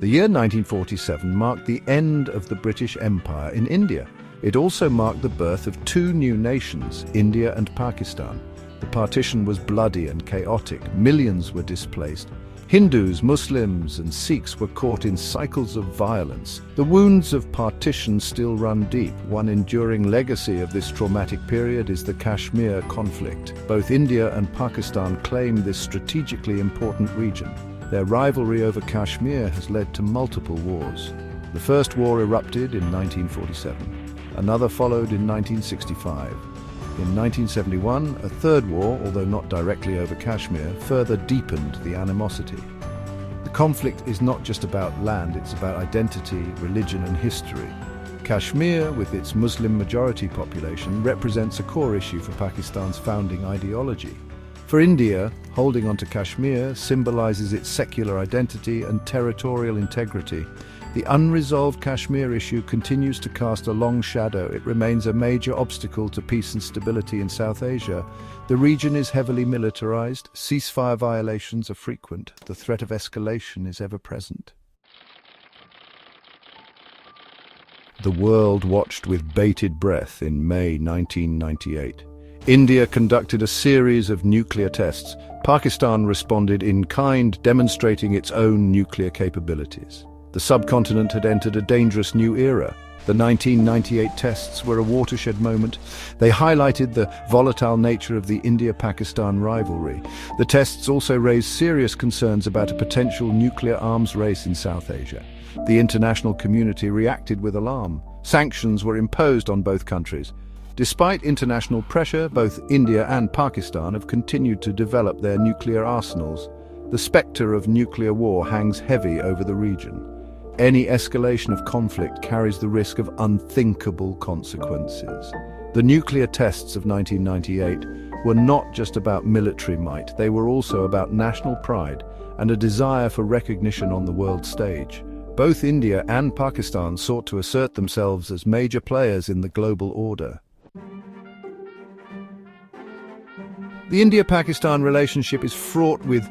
The year 1947 marked the end of the British Empire in India. It also marked the birth of two new nations, India and Pakistan. The partition was bloody and chaotic. Millions were displaced. Hindus, Muslims, and Sikhs were caught in cycles of violence. The wounds of partition still run deep. One enduring legacy of this traumatic period is the Kashmir conflict. Both India and Pakistan claim this strategically important region. Their rivalry over Kashmir has led to multiple wars. The first war erupted in 1947. Another followed in 1965. In 1971, a third war, although not directly over Kashmir, further deepened the animosity. The conflict is not just about land, it's about identity, religion, and history. Kashmir, with its Muslim majority population, represents a core issue for Pakistan's founding ideology. For India, holding on to Kashmir symbolizes its secular identity and territorial integrity. The unresolved Kashmir issue continues to cast a long shadow. It remains a major obstacle to peace and stability in South Asia. The region is heavily militarized, ceasefire violations are frequent, the threat of escalation is ever present. The world watched with bated breath in May 1998. India conducted a series of nuclear tests. Pakistan responded in kind, demonstrating its own nuclear capabilities. The subcontinent had entered a dangerous new era. The 1998 tests were a watershed moment. They highlighted the volatile nature of the India-Pakistan rivalry. The tests also raised serious concerns about a potential nuclear arms race in South Asia. The international community reacted with alarm. Sanctions were imposed on both countries. Despite international pressure, both India and Pakistan have continued to develop their nuclear arsenals. The spectre of nuclear war hangs heavy over the region. Any escalation of conflict carries the risk of unthinkable consequences. The nuclear tests of 1998 were not just about military might, they were also about national pride and a desire for recognition on the world stage. Both India and Pakistan sought to assert themselves as major players in the global order. The India-Pakistan relationship is fraught with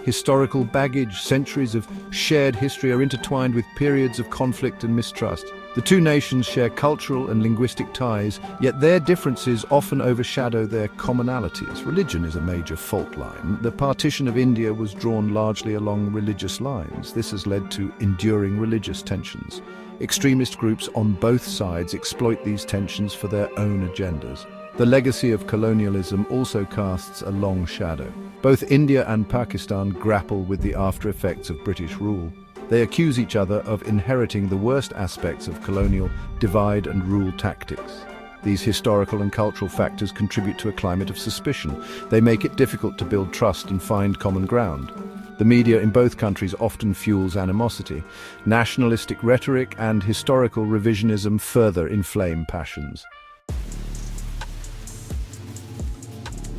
historical baggage. Centuries of shared history are intertwined with periods of conflict and mistrust. The two nations share cultural and linguistic ties, yet their differences often overshadow their commonalities. Religion is a major fault line. The partition of India was drawn largely along religious lines. This has led to enduring religious tensions. Extremist groups on both sides exploit these tensions for their own agendas. The legacy of colonialism also casts a long shadow. Both India and Pakistan grapple with the after-effects of British rule. They accuse each other of inheriting the worst aspects of colonial divide and rule tactics. These historical and cultural factors contribute to a climate of suspicion. They make it difficult to build trust and find common ground. The media in both countries often fuels animosity. Nationalistic rhetoric and historical revisionism further inflame passions.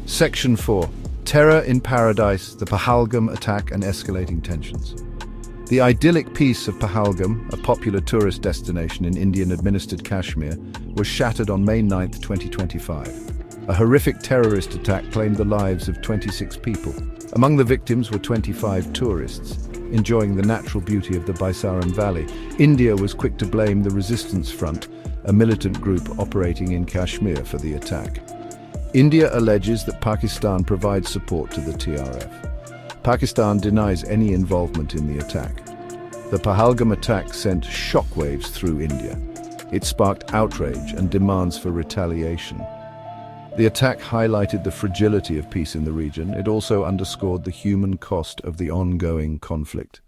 Section 4. Terror in Paradise, the Pehelgam attack and escalating tensions. The idyllic peace of Pehelgam, a popular tourist destination in Indian-administered Kashmir, was shattered on May 9, 2025. A horrific terrorist attack claimed the lives of 26 people. Among the victims were 25 tourists, enjoying the natural beauty of the Baisaran Valley. India was quick to blame the Resistance Front, a militant group operating in Kashmir, for the attack. India alleges that Pakistan provides support to the TRF. Pakistan denies any involvement in the attack. The Pehelgam attack sent shockwaves through India. It sparked outrage and demands for retaliation. The attack highlighted the fragility of peace in the region. It also underscored the human cost of the ongoing conflict.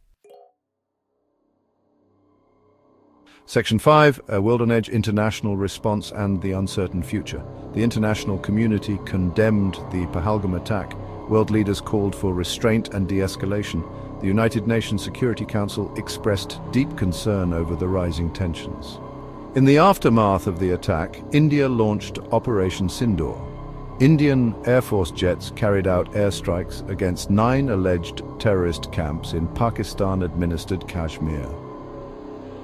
Section 5, a World on Edge international response and the uncertain future. The international community condemned the Pehelgam attack. World leaders called for restraint and de-escalation. The United Nations Security Council expressed deep concern over the rising tensions. In the aftermath of the attack, India launched Operation Sindoor. Indian Air Force jets carried out airstrikes against 9 alleged terrorist camps in Pakistan-administered Kashmir.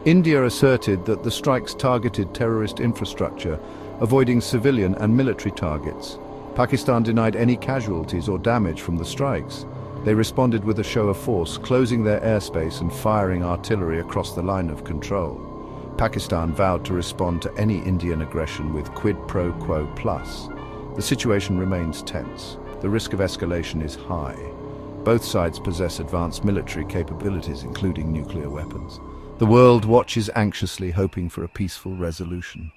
India asserted that the strikes targeted terrorist infrastructure, avoiding civilian and military targets. Pakistan denied any casualties or damage from the strikes. They responded with a show of force, closing their airspace and firing artillery across the line of control. Pakistan vowed to respond to any Indian aggression with quid pro quo plus. The situation remains tense. The risk of escalation is high. Both sides possess advanced military capabilities, including nuclear weapons. The world watches anxiously, hoping for a peaceful resolution.